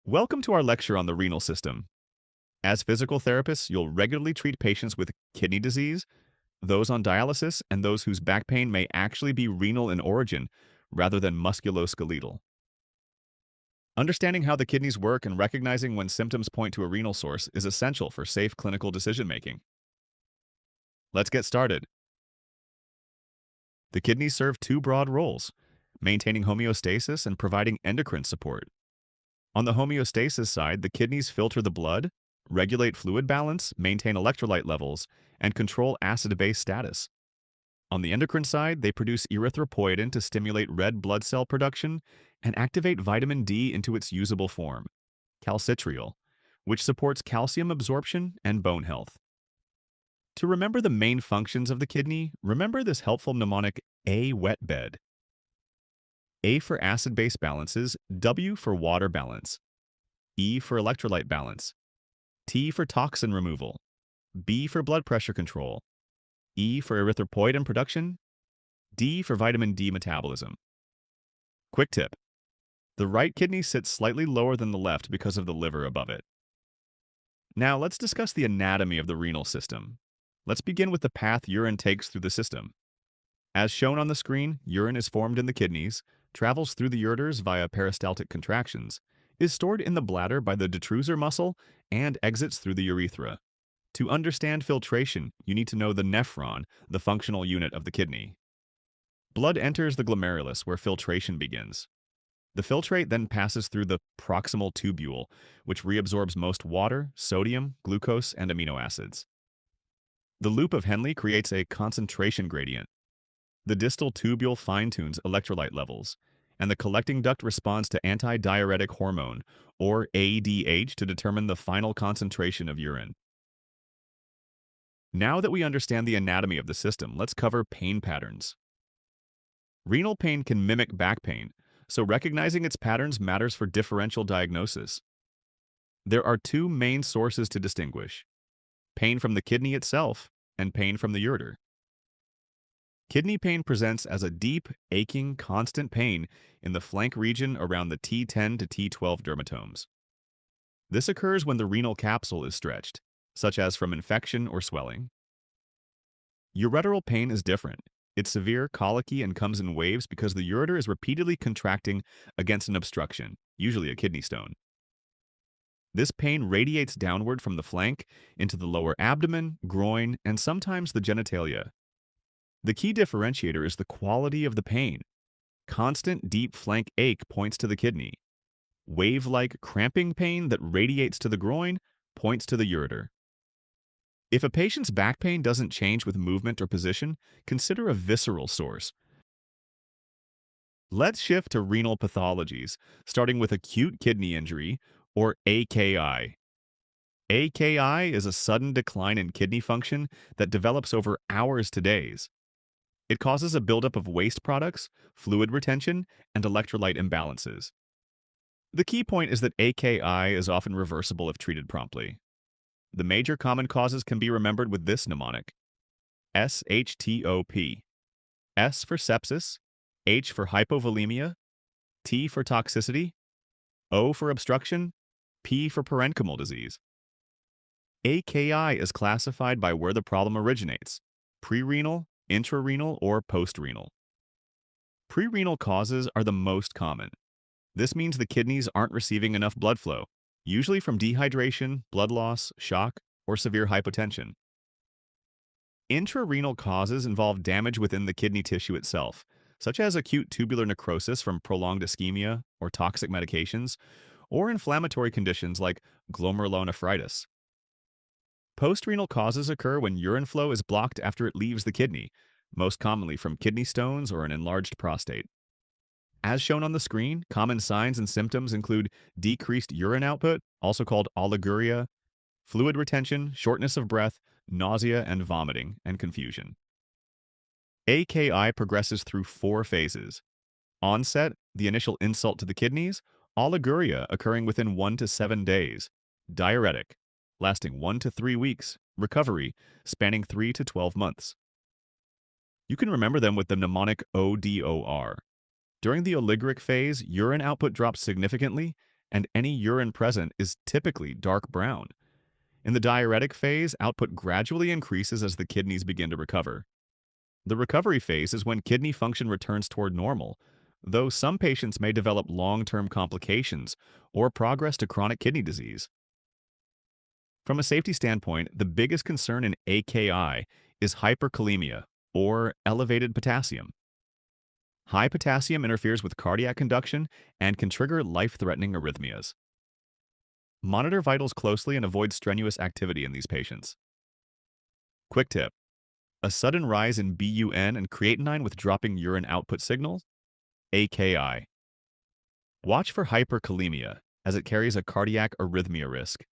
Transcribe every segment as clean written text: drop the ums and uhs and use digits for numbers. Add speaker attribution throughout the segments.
Speaker 1: Welcome to our lecture on the renal system. As physical therapists, you'll regularly treat patients with kidney disease, those on dialysis, and those whose back pain may actually be renal in origin rather than musculoskeletal. Understanding how the kidneys work and recognizing when symptoms point to a renal source is essential for safe clinical decision-making. Let's get started. The kidneys serve two broad roles: maintaining homeostasis and providing endocrine support. On the homeostasis side, the kidneys filter the blood, regulate fluid balance, maintain electrolyte levels, and control acid-base status. On the endocrine side, they produce erythropoietin to stimulate red blood cell production and activate vitamin D into its usable form, calcitriol, which supports calcium absorption and bone health. To remember the main functions of the kidney, remember this helpful mnemonic A wet bed. A for acid-base balances, W for water balance, E for electrolyte balance, T for toxin removal, B for blood pressure control, E for erythropoietin production, D for vitamin D metabolism. Quick tip: the right kidney sits slightly lower than the left because of the liver above it. Now let's discuss the anatomy of the renal system. Let's begin with the path urine takes through the system. As shown on the screen, urine is formed in the kidneys, travels through the ureters via peristaltic contractions, is stored in the bladder by the detrusor muscle, and exits through the urethra. To understand filtration, you need to know the nephron, the functional unit of the kidney. Blood enters the glomerulus where filtration begins. The filtrate then passes through the proximal tubule, which reabsorbs most water, sodium, glucose, and amino acids. The loop of Henle creates a concentration gradient. The distal tubule fine-tunes electrolyte levels, and the collecting duct responds to antidiuretic hormone, or ADH, to determine the final concentration of urine. Now that we understand the anatomy of the system, let's cover pain patterns. Renal pain can mimic back pain, so recognizing its patterns matters for differential diagnosis. There are two main sources to distinguish: pain from the kidney itself and pain from the ureter. Kidney pain presents as a deep, aching, constant pain in the flank region around the T10 to T12 dermatomes. This occurs when the renal capsule is stretched, such as from infection or swelling. Ureteral pain is different. It's severe, colicky, and comes in waves because the ureter is repeatedly contracting against an obstruction, usually a kidney stone. This pain radiates downward from the flank into the lower abdomen, groin, and sometimes the genitalia. The key differentiator is the quality of the pain. Constant, deep flank ache points to the kidney. Wave-like cramping pain that radiates to the groin points to the ureter. If a patient's back pain doesn't change with movement or position, consider a visceral source. Let's shift to renal pathologies, starting with acute kidney injury, or AKI. AKI is a sudden decline in kidney function that develops over hours to days. It causes a buildup of waste products, fluid retention, and electrolyte imbalances. The key point is that AKI is often reversible if treated promptly. The major common causes can be remembered with this mnemonic: SHTOP. S for sepsis, H for hypovolemia, T for toxicity, O for obstruction, P for parenchymal disease. AKI is classified by where the problem originates: prerenal, intrarenal, or postrenal. Prerenal causes are the most common. This means the kidneys aren't receiving enough blood flow, usually from dehydration, blood loss, shock, or severe hypotension. Intrarenal causes involve damage within the kidney tissue itself, such as acute tubular necrosis from prolonged ischemia or toxic medications, or inflammatory conditions like glomerulonephritis. Postrenal causes occur when urine flow is blocked after it leaves the kidney, most commonly from kidney stones or an enlarged prostate. As shown on the screen, common signs and symptoms include decreased urine output, also called oliguria, fluid retention, shortness of breath, nausea and vomiting, and confusion. AKI progresses through 4 phases. Onset, the initial insult to the kidneys; oliguria, occurring within 1 to 7 days; diuretic, lasting 1 to 3 weeks; recovery, spanning 3 to 12 months. You can remember them with the mnemonic ODOR. During the oliguric phase, urine output drops significantly, and any urine present is typically dark brown. In the diuretic phase, output gradually increases as the kidneys begin to recover. The recovery phase is when kidney function returns toward normal, though some patients may develop long-term complications or progress to chronic kidney disease. From a safety standpoint, the biggest concern in AKI is hyperkalemia, or elevated potassium. High potassium interferes with cardiac conduction and can trigger life-threatening arrhythmias. Monitor vitals closely and avoid strenuous activity in these patients. Quick tip: a sudden rise in BUN and creatinine with dropping urine output signals, AKI. Watch for hyperkalemia, as it carries a cardiac arrhythmia risk.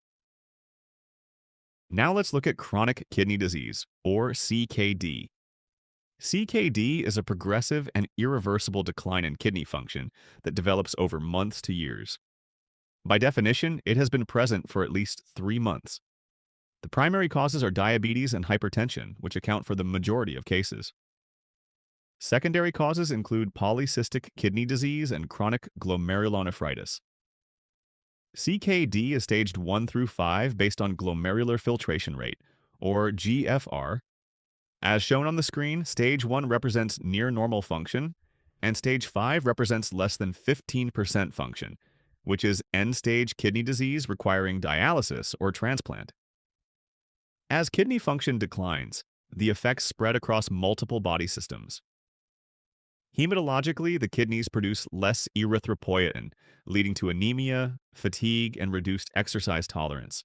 Speaker 1: Now let's look at chronic kidney disease, or CKD. CKD is a progressive and irreversible decline in kidney function that develops over months to years. By definition, it has been present for at least 3 months. The primary causes are diabetes and hypertension, which account for the majority of cases. Secondary causes include polycystic kidney disease and chronic glomerulonephritis. CKD is staged 1 through 5 based on glomerular filtration rate, or GFR. As shown on the screen, stage 1 represents near normal function, and stage 5 represents less than 15% function, which is end-stage kidney disease requiring dialysis or transplant. As kidney function declines, the effects spread across multiple body systems. Hematologically, the kidneys produce less erythropoietin, leading to anemia, fatigue, and reduced exercise tolerance.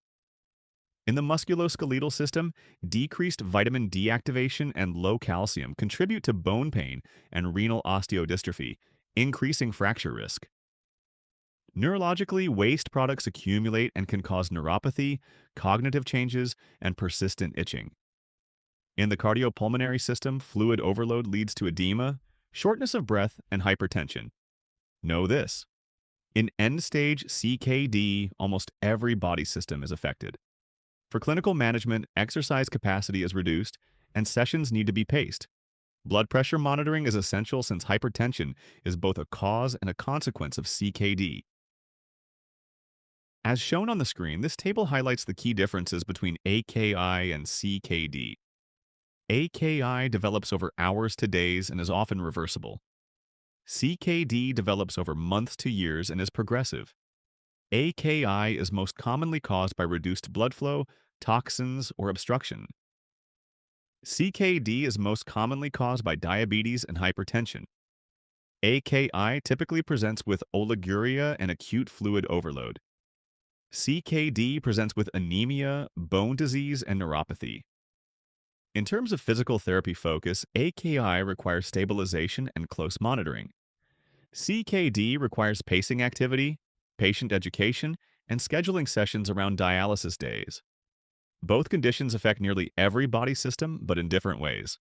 Speaker 1: In the musculoskeletal system, decreased vitamin D activation and low calcium contribute to bone pain and renal osteodystrophy, increasing fracture risk. Neurologically, waste products accumulate and can cause neuropathy, cognitive changes, and persistent itching. In the cardiopulmonary system, fluid overload leads to edema, shortness of breath, and hypertension. Know this: in end-stage CKD, almost every body system is affected. For clinical management, exercise capacity is reduced, and sessions need to be paced. Blood pressure monitoring is essential since hypertension is both a cause and a consequence of CKD. As shown on the screen, this table highlights the key differences between AKI and CKD. AKI develops over hours to days and is often reversible. CKD develops over months to years and is progressive. AKI is most commonly caused by reduced blood flow, toxins, or obstruction. CKD is most commonly caused by diabetes and hypertension. AKI typically presents with oliguria and acute fluid overload. CKD presents with anemia, bone disease, and neuropathy. In terms of physical therapy focus, AKI requires stabilization and close monitoring. CKD requires pacing activity, patient education, and scheduling sessions around dialysis days. Both conditions affect nearly every body system, but in different ways.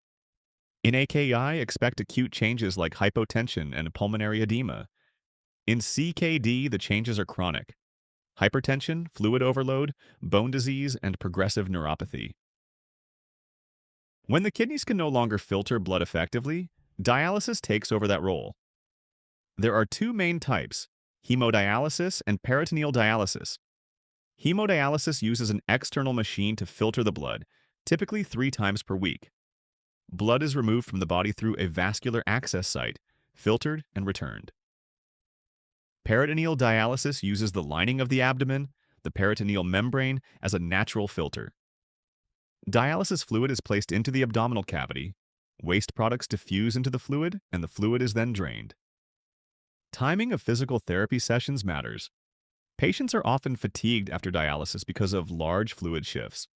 Speaker 1: In AKI, expect acute changes like hypotension and pulmonary edema. In CKD, the changes are chronic: hypertension, fluid overload, bone disease, and progressive neuropathy. When the kidneys can no longer filter blood effectively, dialysis takes over that role. There are 2 main types: hemodialysis and peritoneal dialysis. Hemodialysis uses an external machine to filter the blood, typically 3 times per week. Blood is removed from the body through a vascular access site, filtered and returned. Peritoneal dialysis uses the lining of the abdomen, the peritoneal membrane, as a natural filter. Dialysis fluid is placed into the abdominal cavity, waste products diffuse into the fluid, and the fluid is then drained. Timing of physical therapy sessions matters. Patients are often fatigued after dialysis because of large fluid shifts.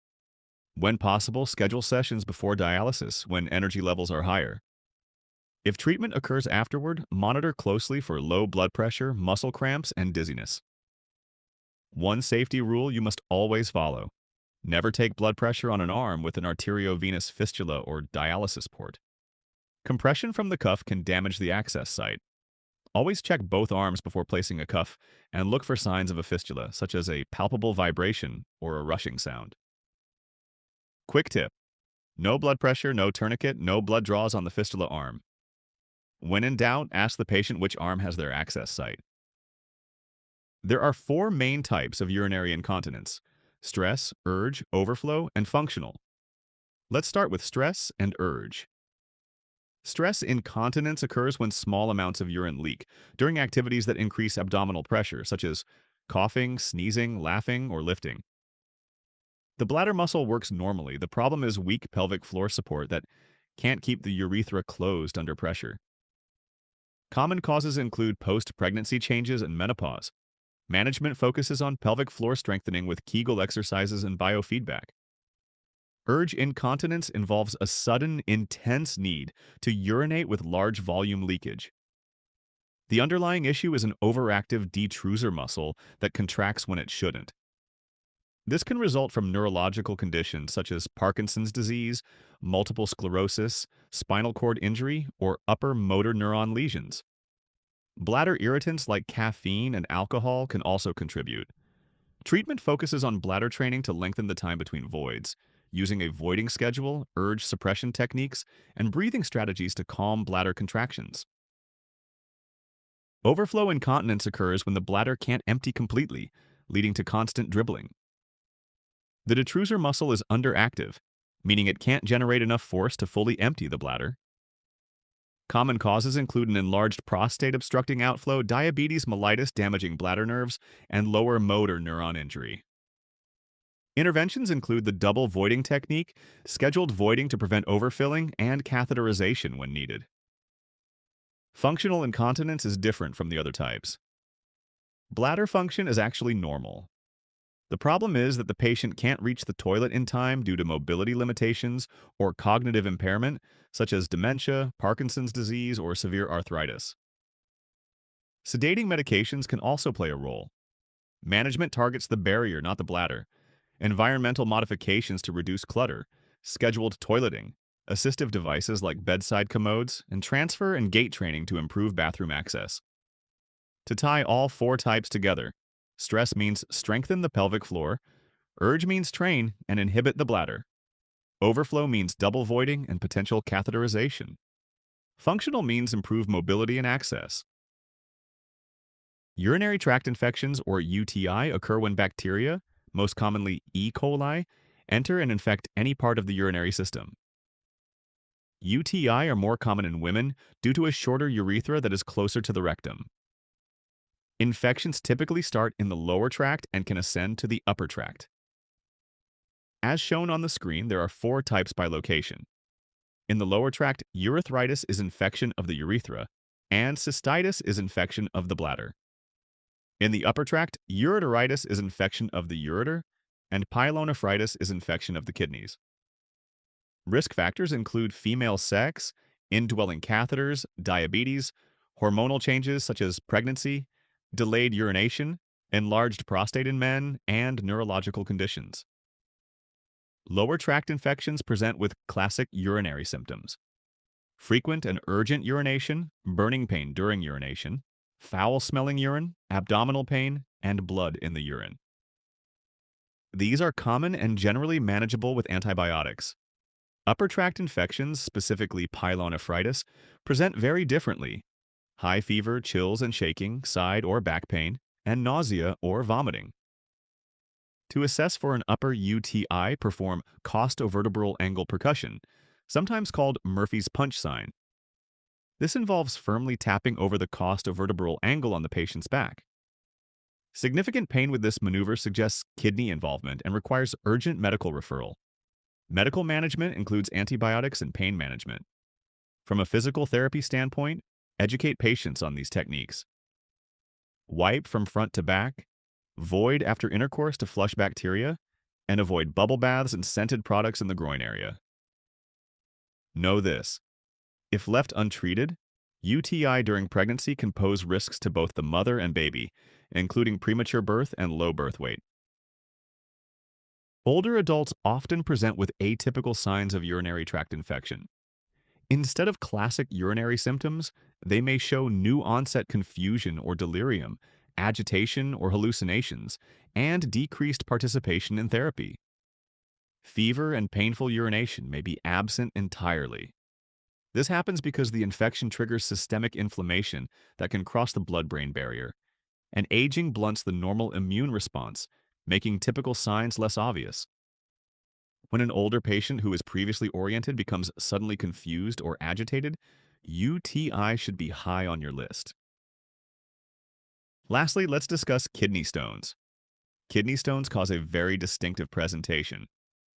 Speaker 1: When possible, schedule sessions before dialysis when energy levels are higher. If treatment occurs afterward, monitor closely for low blood pressure, muscle cramps, and dizziness. One safety rule you must always follow: never take blood pressure on an arm with an arteriovenous fistula or dialysis port. Compression from the cuff can damage the access site. Always check both arms before placing a cuff and look for signs of a fistula, such as a palpable vibration or a rushing sound. Quick tip: no blood pressure, no tourniquet, no blood draws on the fistula arm. When in doubt, ask the patient which arm has their access site. There are four main types of urinary incontinence: stress, urge, overflow, and functional. Let's start with stress and urge. Stress incontinence occurs when small amounts of urine leak during activities that increase abdominal pressure, such as coughing, sneezing, laughing, or lifting. The bladder muscle works normally. The problem is weak pelvic floor support that can't keep the urethra closed under pressure. Common causes include post-pregnancy changes and menopause. Management focuses on pelvic floor strengthening with Kegel exercises and biofeedback. Urge incontinence involves a sudden, intense need to urinate with large volume leakage. The underlying issue is an overactive detrusor muscle that contracts when it shouldn't. This can result from neurological conditions such as Parkinson's disease, multiple sclerosis, spinal cord injury, or upper motor neuron lesions. Bladder irritants like caffeine and alcohol can also contribute. Treatment focuses on bladder training to lengthen the time between voids, using a voiding schedule, urge suppression techniques, and breathing strategies to calm bladder contractions. Overflow incontinence occurs when the bladder can't empty completely, leading to constant dribbling. The detrusor muscle is underactive, meaning it can't generate enough force to fully empty the bladder. Common causes include an enlarged prostate obstructing outflow, diabetes mellitus damaging bladder nerves, and lower motor neuron injury. Interventions include the double voiding technique, scheduled voiding to prevent overfilling, and catheterization when needed. Functional incontinence is different from the other types. Bladder function is actually normal. The problem is that the patient can't reach the toilet in time due to mobility limitations or cognitive impairment, such as dementia, Parkinson's disease, or severe arthritis. Sedating medications can also play a role. Management targets the barrier, not the bladder. Environmental modifications to reduce clutter, scheduled toileting, assistive devices like bedside commodes, and transfer and gate training to improve bathroom access. To tie all four types together, stress means strengthen the pelvic floor, urge means train and inhibit the bladder, overflow means double voiding and potential catheterization, functional means improve mobility and access. Urinary tract infections, or UTI, occur when bacteria, most commonly E. coli, enter and infect any part of the urinary system. UTI are more common in women due to a shorter urethra that is closer to the rectum. Infections typically start in the lower tract and can ascend to the upper tract. As shown on the screen, there are four types by location. In the lower tract, urethritis is infection of the urethra, and cystitis is infection of the bladder. In the upper tract, ureteritis is infection of the ureter, and pyelonephritis is infection of the kidneys. Risk factors include female sex, indwelling catheters, diabetes, hormonal changes such as pregnancy, delayed urination, enlarged prostate in men, and neurological conditions. Lower tract infections present with classic urinary symptoms: frequent and urgent urination, burning pain during urination, foul-smelling urine, abdominal pain, and blood in the urine. These are common and generally manageable with antibiotics. Upper tract infections, specifically pyelonephritis, present very differently: high fever, chills and shaking, side or back pain, and nausea or vomiting. To assess for an upper UTI, perform costovertebral angle percussion, sometimes called Murphy's punch sign. This involves firmly tapping over the costovertebral angle on the patient's back. Significant pain with this maneuver suggests kidney involvement and requires urgent medical referral. Medical management includes antibiotics and pain management. From a physical therapy standpoint, educate patients on these techniques. Wipe from front to back, void after intercourse to flush bacteria, and avoid bubble baths and scented products in the groin area. Know this: if left untreated, UTI during pregnancy can pose risks to both the mother and baby, including premature birth and low birth weight. Older adults often present with atypical signs of urinary tract infection. Instead of classic urinary symptoms, they may show new-onset confusion or delirium, agitation or hallucinations, and decreased participation in therapy. Fever and painful urination may be absent entirely. This happens because the infection triggers systemic inflammation that can cross the blood-brain barrier, and aging blunts the normal immune response, making typical signs less obvious. When an older patient who is previously oriented becomes suddenly confused or agitated, UTI should be high on your list. Lastly, let's discuss kidney stones. Kidney stones cause a very distinctive presentation.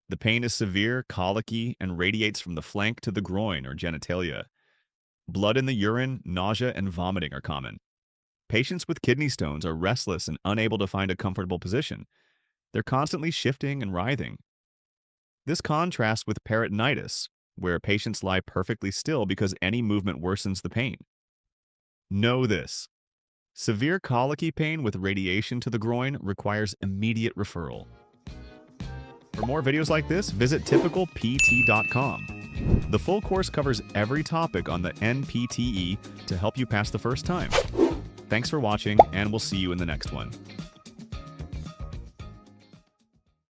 Speaker 1: The pain is severe, colicky, and radiates from the flank to the groin or genitalia. Blood in the urine, nausea, and vomiting are common. Patients with kidney stones are restless and unable to find a comfortable position. They're constantly shifting and writhing. This contrasts with peritonitis, where patients lie perfectly still because any movement worsens the pain. Know this: severe colicky pain with radiation to the groin requires immediate referral. For more videos like this, visit typicalpt.com. The full course covers every topic on the NPTE to help you pass the first time. Thanks for watching, and we'll see you in the next one.